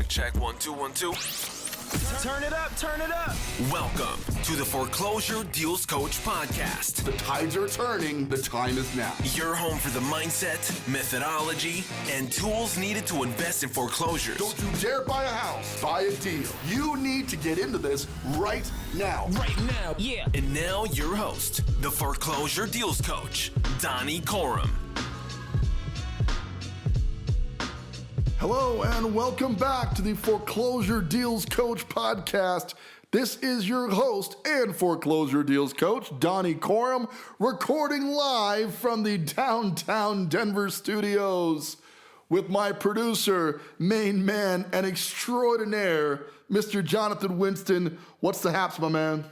Check 1 2 1 2. Turn it up, turn it up. Welcome to the Foreclosure Deals Coach podcast. The tides are turning. The time is now. Your home for the mindset, methodology, and tools needed to invest in foreclosures. Don't you dare buy a house, buy a deal. You need to get into this right now. Right now, yeah. And now your host, the Foreclosure Deals Coach, Donny Corum. Hello and welcome back to the Foreclosure Deals Coach podcast. This is your host and Foreclosure Deals Coach, Donny Corum, recording live from the downtown Denver studios with my producer, main man, and extraordinaire, Mr. Jonathan Winston. What's the haps, my man?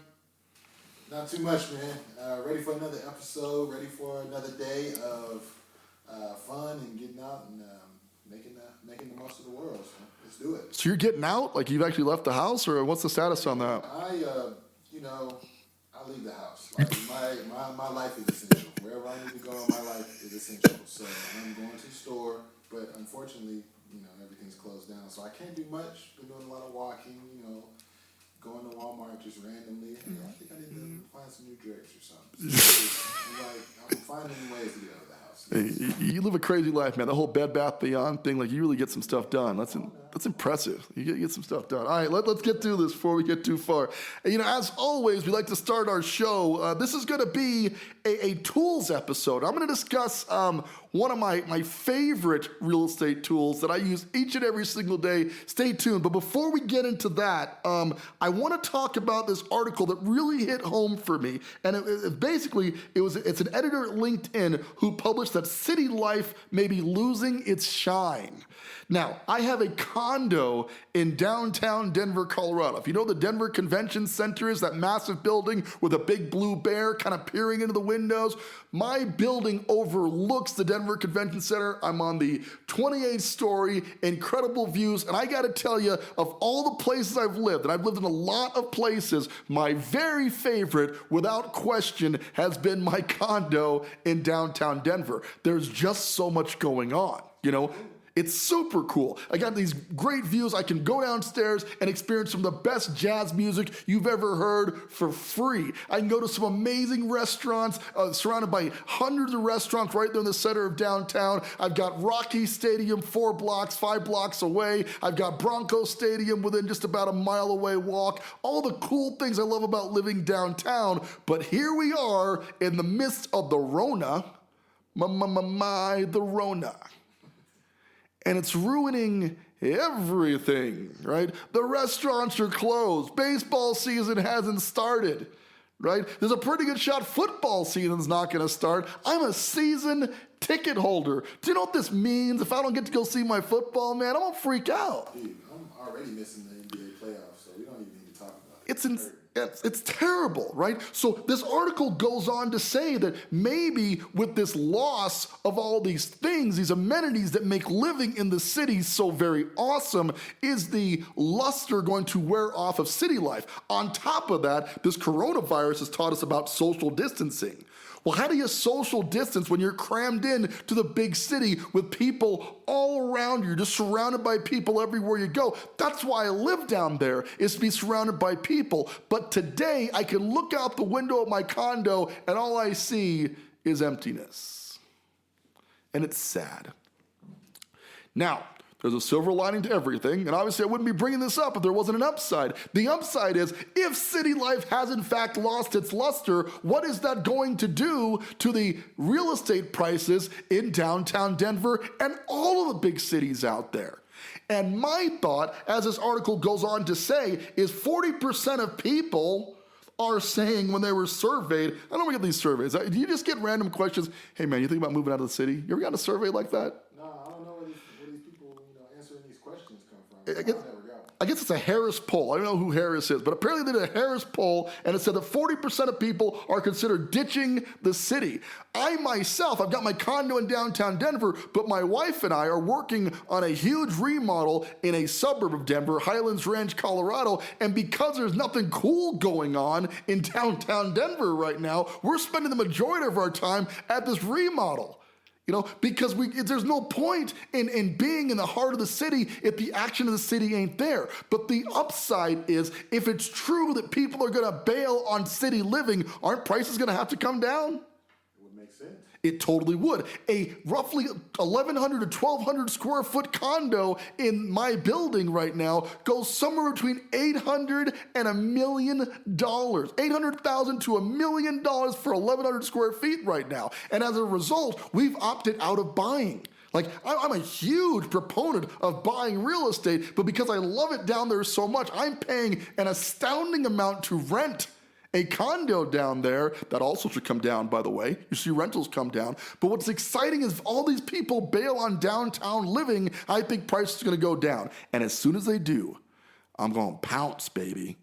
Not too much, man. Ready for another episode, ready for another day of fun and getting out and making the most of the world. So let's do it. So you're getting out? Like you've actually left the house, or what's the status on that? I leave the house. Like my life is essential. Wherever I need to go in my life is essential. So I'm going to the store, but unfortunately, everything's closed down. So I can't do much. Been doing a lot of walking, going to Walmart just randomly. I think I need to find some new drapes or something. So I'm finding ways to get out of the house. Hey, you live a crazy life, man. The whole Bed Bath Beyond thing, like you really get some stuff done. That's impressive. You get some stuff done. All right, let's get through this before we get too far. And, as always, we like to start our show. This is going to be a tools episode. I'm going to discuss one of my favorite real estate tools that I use each and every single day. Stay tuned. But before we get into that, I want to talk about this article that really hit home for me. And it's an editor at LinkedIn who published that city life may be losing its shine. Now, I have a condo in downtown Denver, Colorado. If you know the Denver Convention Center is, that massive building with a big blue bear kind of peering into the windows, my building overlooks the Denver Convention Center. I'm on the 28th story, incredible views, and I got to tell you, of all the places I've lived, and I've lived in a lot of places, my very favorite, without question, has been my condo in downtown Denver. There's just so much going on, It's super cool. I got these great views. I can go downstairs and experience some of the best jazz music you've ever heard for free. I can go to some amazing restaurants, surrounded by hundreds of restaurants right there in the center of downtown. I've got Rocky Stadium 5 blocks away. I've got Bronco Stadium within just about a mile away walk. All the cool things I love about living downtown. But here we are in the midst of the Rona. The Rona. And it's ruining everything, right? The restaurants are closed. Baseball season hasn't started, right? There's a pretty good shot football season's not going to start. I'm a season ticket holder. Do you know what this means? If I don't get to go see my football, man, I'm going to freak out. Dude, I'm already missing the NBA playoffs, so we don't even need to talk about it. It's terrible, right? So this article goes on to say that maybe with this loss of all these things, these amenities that make living in the city so very awesome, is the luster going to wear off of city life? On top of that, this coronavirus has taught us about social distancing. Well, how do you social distance when you're crammed in to the big city with people all around you, just surrounded by people everywhere you go? That's why I live down there, is to be surrounded by people. But today, I can look out the window of my condo and all I see is emptiness. And it's sad. Now, there's a silver lining to everything, and obviously I wouldn't be bringing this up if there wasn't an upside. The upside is, if city life has in fact lost its luster, what is that going to do to the real estate prices in downtown Denver and all of the big cities out there? And my thought, as this article goes on to say, is 40% of people are saying when they were surveyed, I don't get these surveys. Do you just get random questions? Hey man, you think about moving out of the city? You ever got a survey like that? I guess it's a Harris poll. I don't know who Harris is, but apparently they did a Harris poll, and it said that 40% of people are considered ditching the city. I myself, I've got my condo in downtown Denver, but my wife and I are working on a huge remodel in a suburb of Denver, Highlands Ranch, Colorado, and because there's nothing cool going on in downtown Denver right now, we're spending the majority of our time at this remodel. because there's no point in being in the heart of the city if the action of the city ain't there. But the upside is, if it's true that people are going to bail on city living, aren't prices going to have to come down? It would make sense. It totally would. A roughly 1,100 to 1,200 square foot condo in my building right now goes somewhere between $800 and $1 million. $800,000 to $1 million for 1,100 square feet right now. And as a result, we've opted out of buying. Like, I'm a huge proponent of buying real estate, but because I love it down there so much, I'm paying an astounding amount to rent a condo down there. That also should come down, by the way. You see rentals come down. But what's exciting is if all these people bail on downtown living, I think prices are going to go down. And as soon as they do, I'm going to pounce, baby.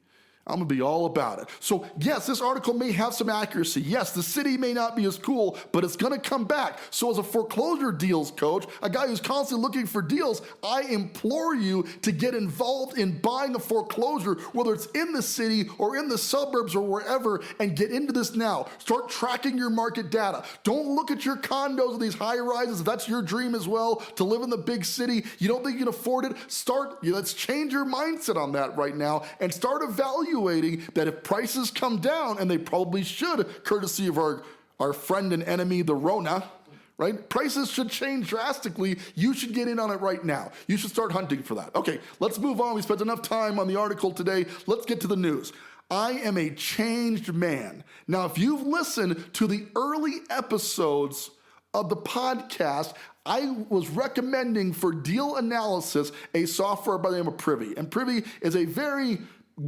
I'm going to be all about it. So yes, this article may have some accuracy. Yes, the city may not be as cool, but it's going to come back. So as a foreclosure deals coach, a guy who's constantly looking for deals, I implore you to get involved in buying a foreclosure, whether it's in the city or in the suburbs or wherever, and get into this now. Start tracking your market data. Don't look at your condos and these high rises. If that's your dream as well, to live in the big city, you don't think you can afford it, let's change your mindset on that right now and start evaluating that if prices come down, and they probably should, courtesy of our friend and enemy, the Rona, right? Prices should change drastically. You should get in on it right now. You should start hunting for that. Okay, let's move on. We spent enough time on the article today. Let's get to the news. I am a changed man. Now, if you've listened to the early episodes of the podcast, I was recommending for deal analysis a software by the name of Privy. And Privy is a very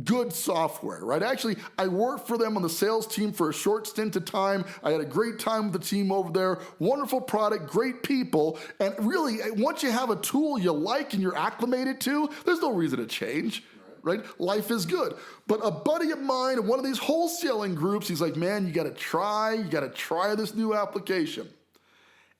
good software, right? Actually, I worked for them on the sales team for a short stint of time. I had a great time with the team over there. Wonderful product, great people. And really, once you have a tool you like and you're acclimated to, there's no reason to change. Right? Life is good. But a buddy of mine in one of these wholesaling groups, he's like, man, you got to try this new application.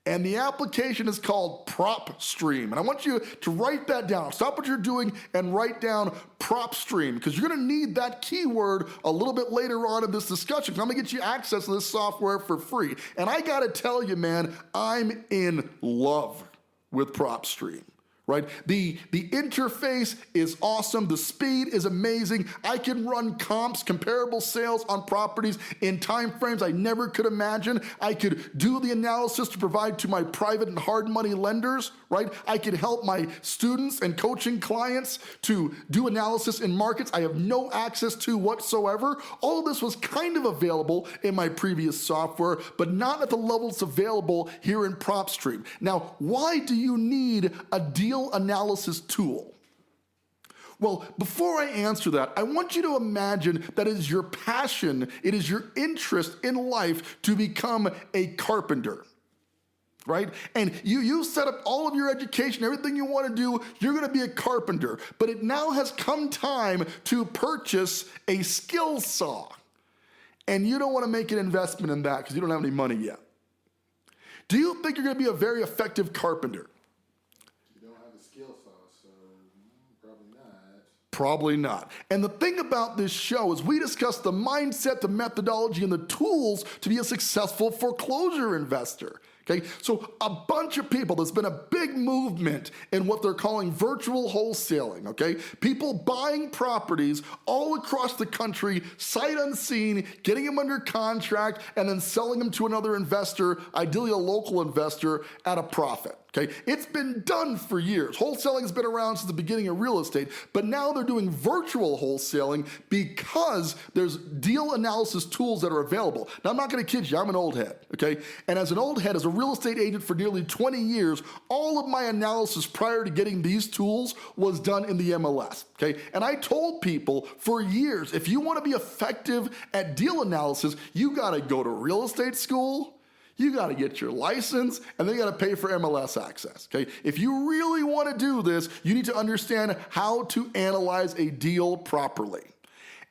And the application is called PropStream. And I want you to write that down. Stop what you're doing and write down PropStream, because you're going to need that keyword a little bit later on in this discussion, because I'm going to get you access to this software for free. And I got to tell you, man, I'm in love with PropStream. Right? The interface is awesome. The speed is amazing. I can run comps, comparable sales on properties in time frames I never could imagine. I could do the analysis to provide to my private and hard money lenders, right? I could help my students and coaching clients to do analysis in markets I have no access to whatsoever. All of this was kind of available in my previous software, but not at the levels available here in PropStream. Now, why do you need a deal analysis tool? Well, before I answer that, I want you to imagine that it is your passion, it is your interest in life to become a carpenter, right? And you set up all of your education, everything you want to do, you're going to be a carpenter. But it now has come time to purchase a skill saw. And you don't want to make an investment in that because you don't have any money yet. Do you think you're going to be a very effective carpenter? Probably not. And the thing about this show is we discuss the mindset, the methodology, and the tools to be a successful foreclosure investor. Okay, so a bunch of people, there's been a big movement in what they're calling virtual wholesaling, okay? People buying properties all across the country, sight unseen, getting them under contract, and then selling them to another investor, ideally a local investor, at a profit. Okay, it's been done for years. Wholesaling has been around since the beginning of real estate, but now they're doing virtual wholesaling because there's deal analysis tools that are available. Now, I'm not going to kid you, I'm an old head, okay? And as an old head, as a real estate agent for nearly 20 years, all of my analysis prior to getting these tools was done in the MLS, okay? And I told people for years, if you want to be effective at deal analysis, you got to go to real estate school, you got to get your license, and then you got to pay for MLS access, okay? If you really want to do this, you need to understand how to analyze a deal properly.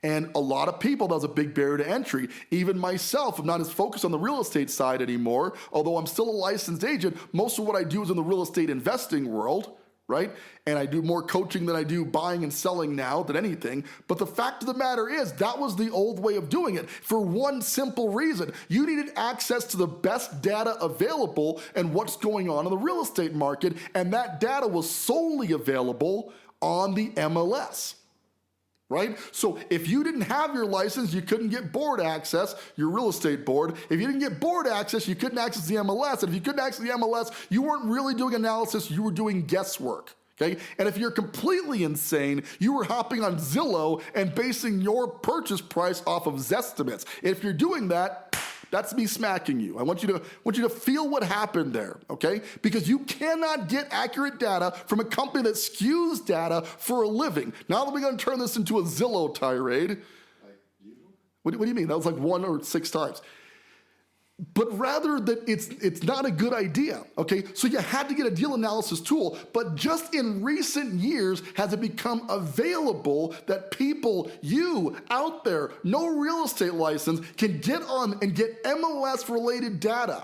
And a lot of people, that was a big barrier to entry. Even myself, I'm not as focused on the real estate side anymore, although I'm still a licensed agent. Most of what I do is in the real estate investing world, right? And I do more coaching than I do buying and selling now than anything. But the fact of the matter is that was the old way of doing it for one simple reason. You needed access to the best data available and what's going on in the real estate market. And that data was solely available on the MLS. Right? So if you didn't have your license, you couldn't get board access, your real estate board. If you didn't get board access, you couldn't access the MLS. And if you couldn't access the MLS, you weren't really doing analysis, you were doing guesswork. Okay? And if you're completely insane, you were hopping on Zillow and basing your purchase price off of Zestimates. If you're doing that, that's me smacking you. I want you to feel what happened there, okay? Because you cannot get accurate data from a company that skews data for a living. Now that we're going to turn this into a Zillow tirade. Like you? What do you mean? That was like 1 or 6 times. But rather that it's not a good idea, okay? So you had to get a deal analysis tool, but just in recent years has it become available that people, you out there, no real estate license, can get on and get MLS-related data.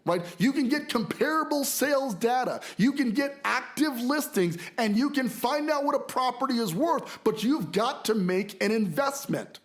Right? You can get comparable sales data, you can get active listings, and you can find out what a property is worth, but you've got to make an investment.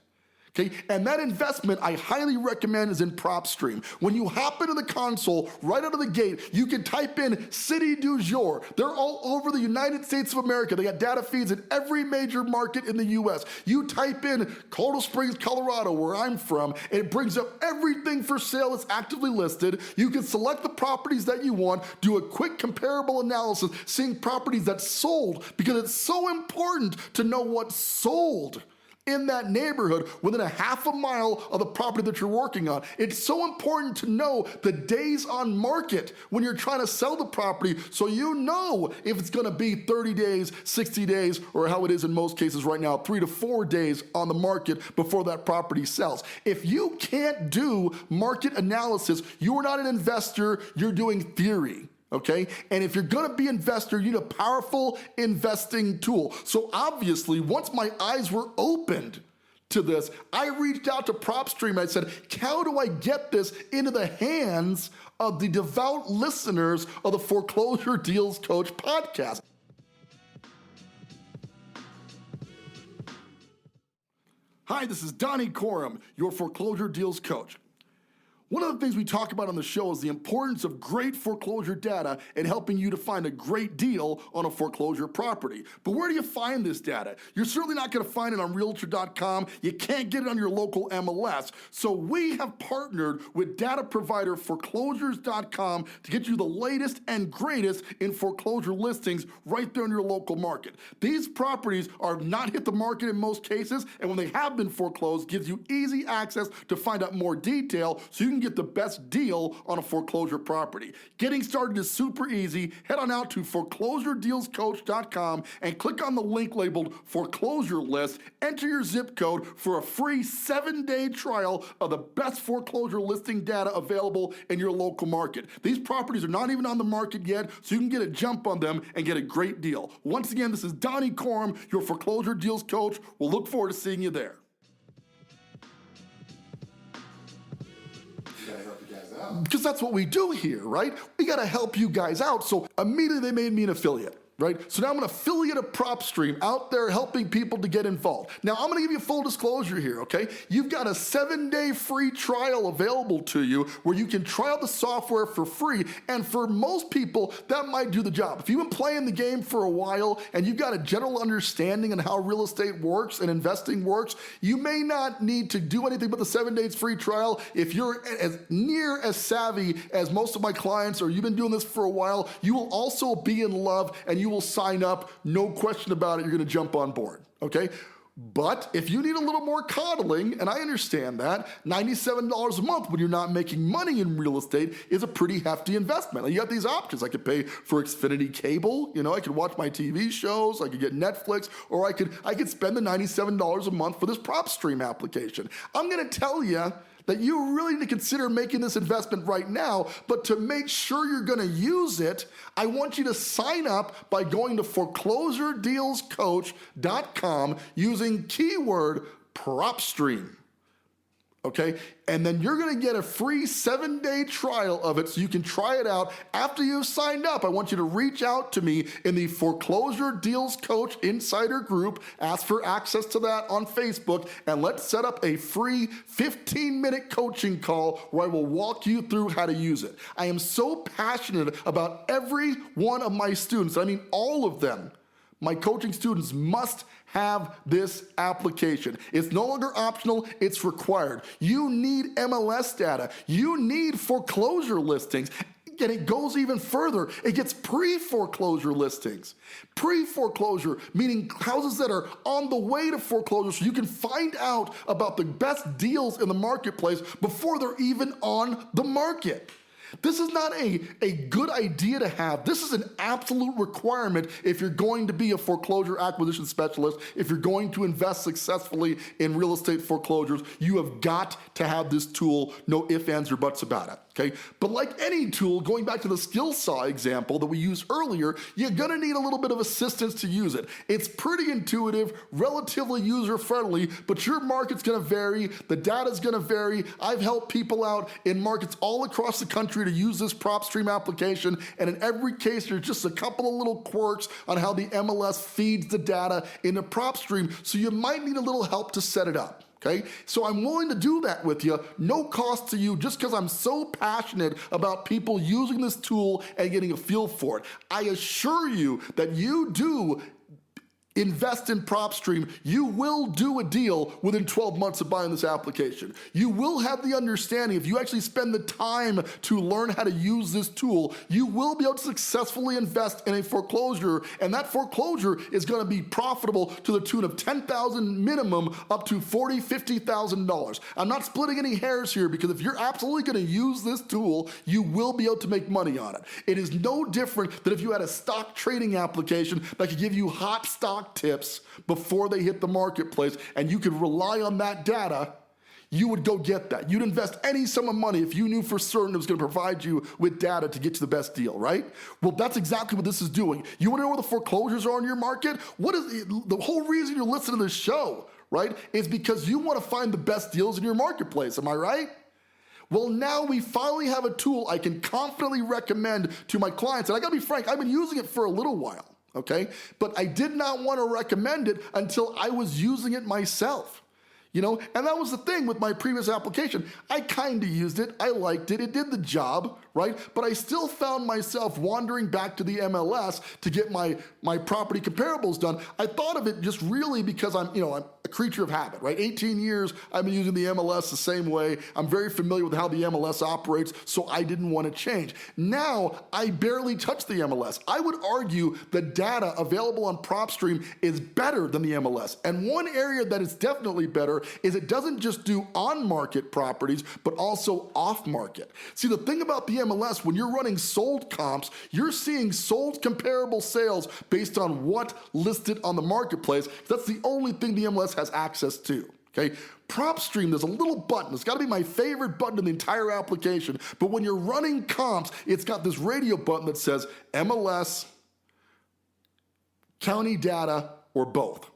Okay, and that investment I highly recommend is in PropStream. When you hop into the console, right out of the gate, you can type in City du Jour. They're all over the United States of America. They got data feeds in every major market in the US. You type in Coral Springs, Colorado, where I'm from, and it brings up everything for sale that's actively listed. You can select the properties that you want, do a quick comparable analysis, seeing properties that sold, because it's so important to know what sold in that neighborhood within a half a mile of the property that you're working on. It's so important to know the days on market when you're trying to sell the property, so you know if it's going to be 30 days, 60 days, or how it is in most cases right now, 3 to 4 days on the market before that property sells. If you can't do market analysis, you are not an investor, you're doing theory. Okay? And if you're gonna be an investor, you need a powerful investing tool. So obviously, once my eyes were opened to this, I reached out to PropStream and I said, how do I get this into the hands of the devout listeners of the Foreclosure Deals Coach podcast? Hi, this is Donny Corum, your Foreclosure Deals Coach. One of the things we talk about on the show is the importance of great foreclosure data and helping you to find a great deal on a foreclosure property. But where do you find this data? You're certainly not going to find it on Realtor.com. You can't get it on your local MLS. So we have partnered with data provider Foreclosures.com to get you the latest and greatest in foreclosure listings right there in your local market. These properties are not hit the market in most cases, and when they have been foreclosed, gives you easy access to find out more detail so you can get the best deal on a foreclosure property. Getting started is super easy. Head on out to foreclosuredealscoach.com and click on the link labeled Foreclosure List. Enter your zip code for a free 7-day trial of the best foreclosure listing data available in your local market. These properties are not even on the market yet, so you can get a jump on them and get a great deal. Once again, this is Donny Corum, your Foreclosure Deals Coach. We'll look forward to seeing you there. Because that's what we do here, right? We got to help you guys out. So immediately they made me an affiliate. Right? So now I'm an affiliate of PropStream out there helping people to get involved. Now I'm gonna give you full disclosure here, okay? You've got a 7-day free trial available to you where you can try out the software for free, and for most people, that might do the job. If you've been playing the game for a while and you've got a general understanding on how real estate works and investing works, you may not need to do anything but the 7 days free trial. If you're as near as savvy as most of my clients, or you've been doing this for a while, you will also be in love and you will sign up, no question about it, you're gonna jump on board, okay? But if you need a little more coddling, and I understand that, $97 a month when you're not making money in real estate is a pretty hefty investment. You got these options. I could pay for Xfinity cable, I could watch my TV shows, I could get Netflix, or I could spend the $97 a month for this PropStream application. I'm gonna tell you that you really need to consider making this investment right now, but to make sure you're gonna use it, I want you to sign up by going to foreclosuredealscoach.com using keyword PropStream. Okay, and then you're gonna get a free 7-day trial of it so you can try it out. After you've signed up, I want you to reach out to me in the Foreclosure Deals Coach Insider group, ask for access to that on Facebook, and let's set up a free 15-minute coaching call where I will walk you through how to use it. I am so passionate about every one of my students, I mean all of them. My coaching students must have this application. It's no longer optional, it's required. You need MLS data. You need foreclosure listings. And it goes even further. It gets pre-foreclosure listings. Pre-foreclosure, meaning houses that are on the way to foreclosure so you can find out about the best deals in the marketplace before they're even on the market. This is not a good idea to have. This is an absolute requirement if you're going to be a foreclosure acquisition specialist, if you're going to invest successfully in real estate foreclosures. You have got to have this tool, no ifs, ands, or buts about it. Okay? But like any tool, going back to the skill saw example that we used earlier, you're gonna need a little bit of assistance to use it. It's pretty intuitive, relatively user-friendly, but your market's gonna vary, the data's gonna vary. I've helped people out in markets all across the country to use this PropStream application, and in every case, there's just a couple of little quirks on how the MLS feeds the data into PropStream, so you might need a little help to set it up. Okay, so I'm willing to do that with you, no cost to you, just because I'm so passionate about people using this tool and getting a feel for it. I assure you that you do invest in PropStream, you will do a deal within 12 months of buying this application. You will have the understanding, if you actually spend the time to learn how to use this tool, you will be able to successfully invest in a foreclosure, and that foreclosure is going to be profitable to the tune of $10,000 minimum up to $40,000, $50,000. I'm not splitting any hairs here, because if you're absolutely going to use this tool, you will be able to make money on it. It is no different than if you had a stock trading application that could give you hot stock tips before they hit the marketplace, and you could rely on that data. You would go get that. You'd invest any sum of money if you knew for certain it was going to provide you with data to get you the best deal, right? Well, that's exactly what this is doing. You want to know where the foreclosures are in your market? What is the whole reason you're listening to this show, right? Is because you want to find the best deals in your marketplace. Am I right? Well, now we finally have a tool I can confidently recommend to my clients. And I gotta be frank, I've been using it for a little while. Okay, but I did not want to recommend it until I was using it myself. You know, and that was the thing with my previous application. I kind of used it, I liked it, it did the job, right? But I still found myself wandering back to the MLS to get my property comparables done. I thought of it just really because I'm a creature of habit, right? 18 years I've been using the MLS the same way. I'm very familiar with how the MLS operates, so I didn't want to change. Now I barely touch the MLS. I would argue the data available on PropStream is better than the MLS. And one area that is definitely better is it doesn't just do on-market properties, but also off-market. See, the thing about the MLS, when you're running sold comps, you're seeing sold comparable sales based on what listed on the marketplace. That's the only thing the MLS has access to. Okay, PropStream, there's a little button. It's got to be my favorite button in the entire application. But when you're running comps, it's got this radio button that says MLS, county data, or both.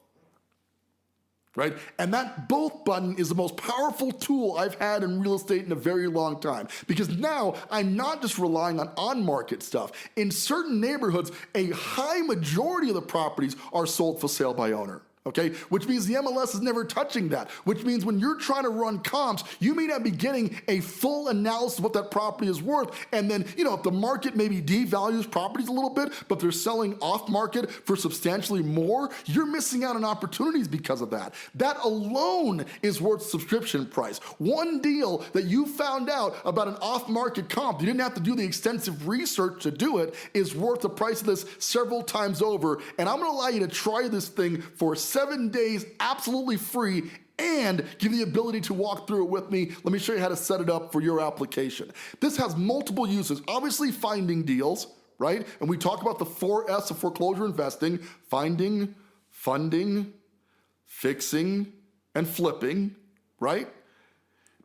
Right? And that both button is the most powerful tool I've had in real estate in a very long time, because now I'm not just relying on on-market stuff. In certain neighborhoods, a high majority of the properties are sold for sale by owner. Okay, which means the MLS is never touching that, which means when you're trying to run comps, you may not be getting a full analysis of what that property is worth. And then, if the market maybe devalues properties a little bit, but they're selling off market for substantially more, you're missing out on opportunities because of that. That alone is worth subscription price. One deal that you found out about an off market comp, you didn't have to do the extensive research to do it, is worth the price of this several times over. And I'm gonna allow you to try this thing for 7 days absolutely free and give you the ability to walk through it with me. Let me show you how to set it up for your application. This has multiple uses. Obviously, finding deals, right? And we talk about the 4S of foreclosure investing: finding, funding, fixing, and flipping, right?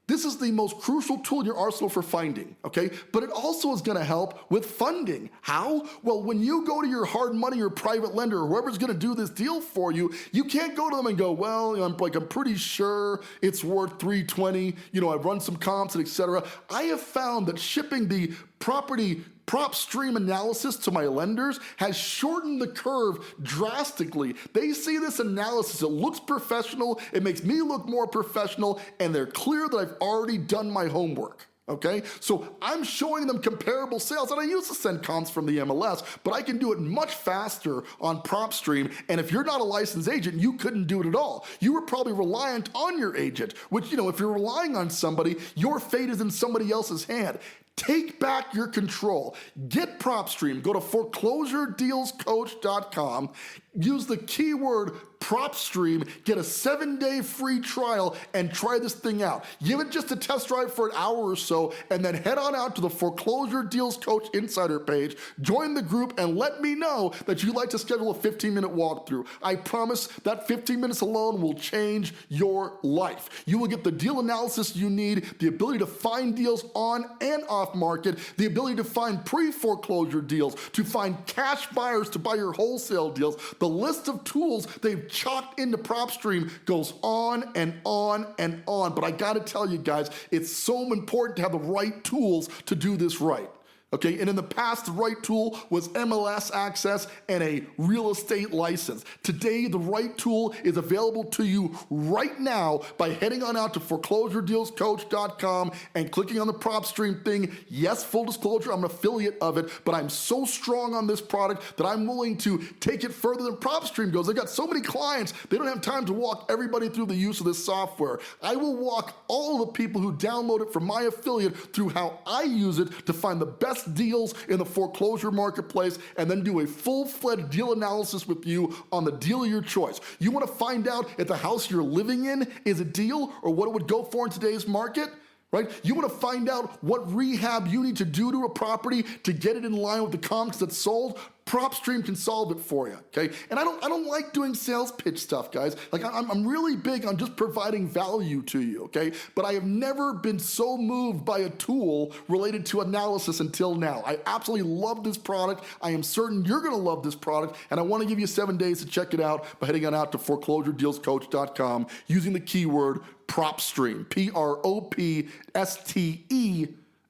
This is the most crucial tool in your arsenal for finding, okay? But it also is gonna help with funding. How? Well, when you go to your hard money or private lender or whoever's gonna do this deal for you, you can't go to them and go, well, I'm pretty sure it's worth $320, I've run some comps and et cetera. I have found that shipping the property PropStream analysis to my lenders has shortened the curve drastically. They see this analysis, it looks professional, it makes me look more professional, and they're clear that I've already done my homework. Okay, so I'm showing them comparable sales, and I used to send comps from the MLS, but I can do it much faster on PropStream. And if you're not a licensed agent, you couldn't do it at all. You were probably reliant on your agent, which, if you're relying on somebody, your fate is in somebody else's hand. Take back your control. Get PropStream. Go to foreclosuredealscoach.com. Use the keyword PropStream. Get a 7-day free trial and try this thing out. Give it just a test drive for an hour or so, and then head on out to the Foreclosure Deals Coach Insider page. Join the group and let me know that you'd like to schedule a 15-minute walkthrough. I promise that 15 minutes alone will change your life. You will get the deal analysis you need, the ability to find deals on and off market, the ability to find pre-foreclosure deals, to find cash buyers to buy your wholesale deals. The list of tools they've chalked into PropStream goes on and on and on. But I gotta tell you guys, it's so important to have the right tools to do this right. Okay, and in the past, the right tool was MLS access and a real estate license. Today, the right tool is available to you right now by heading on out to foreclosuredealscoach.com and clicking on the PropStream thing. Yes, full disclosure, I'm an affiliate of it, but I'm so strong on this product that I'm willing to take it further than PropStream goes. I've got so many clients, they don't have time to walk everybody through the use of this software. I will walk all the people who download it from my affiliate through how I use it to find the best deals in the foreclosure marketplace, and then do a full-fledged deal analysis with you on the deal of your choice. You want to find out if the house you're living in is a deal or what it would go for in today's market? Right? You want to find out what rehab you need to do to a property to get it in line with the comps that's sold? PropStream can solve it for you, okay? And I don't like doing sales pitch stuff, guys. Like I'm really big on just providing value to you, okay? But I have never been so moved by a tool related to analysis until now. I absolutely love this product. I am certain you're gonna love this product, and I wanna give you 7 days to check it out by heading on out to foreclosuredealscoach.com using the keyword PropStream,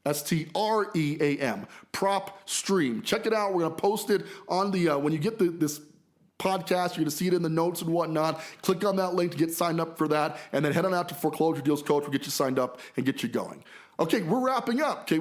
PROPSTEAM, PropStream. Check it out. We're going to post it on the, when you get this podcast, you're going to see it in the notes and whatnot. Click on that link to get signed up for that, and then head on out to Foreclosure Deals Coach. We'll get you signed up and get you going. Okay, we're wrapping up. Okay,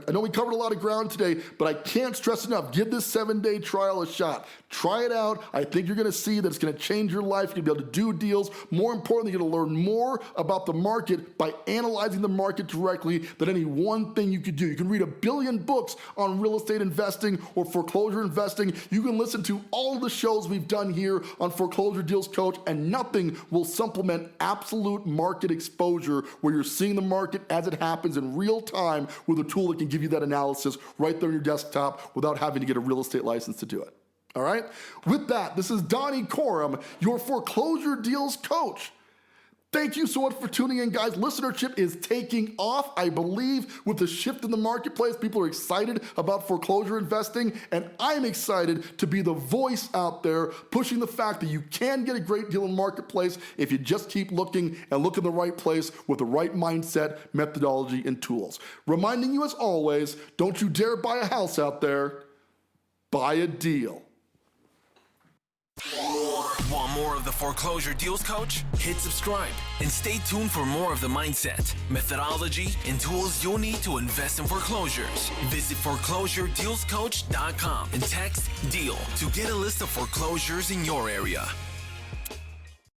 I know we covered a lot of ground today, but I can't stress enough. Give this 7-day trial a shot. Try it out. I think you're going to see that it's going to change your life. You're going to be able to do deals. More importantly, you're going to learn more about the market by analyzing the market directly than any one thing you could do. You can read 1 billion books on real estate investing or foreclosure investing. You can listen to all the shows we've done here on Foreclosure Deals Coach, and nothing will supplement absolute market exposure where you're seeing the market as it happens in real time with a tool that can give you that analysis right there on your desktop without having to get a real estate license to do it. All right? With that, this is Donny Corum, your Foreclosure Deals Coach. Thank you so much for tuning in, guys. Listenership is taking off. I believe with the shift in the marketplace, people are excited about foreclosure investing, and I'm excited to be the voice out there pushing the fact that you can get a great deal in the marketplace if you just keep looking and look in the right place with the right mindset, methodology, and tools. Reminding you as always, don't you dare buy a house out there, buy a deal. Want more of the Foreclosure Deals Coach? Hit subscribe and stay tuned for more of the mindset, methodology, and tools you'll need to invest in foreclosures. Visit foreclosuredealscoach.com and text DEAL to get a list of foreclosures in your area.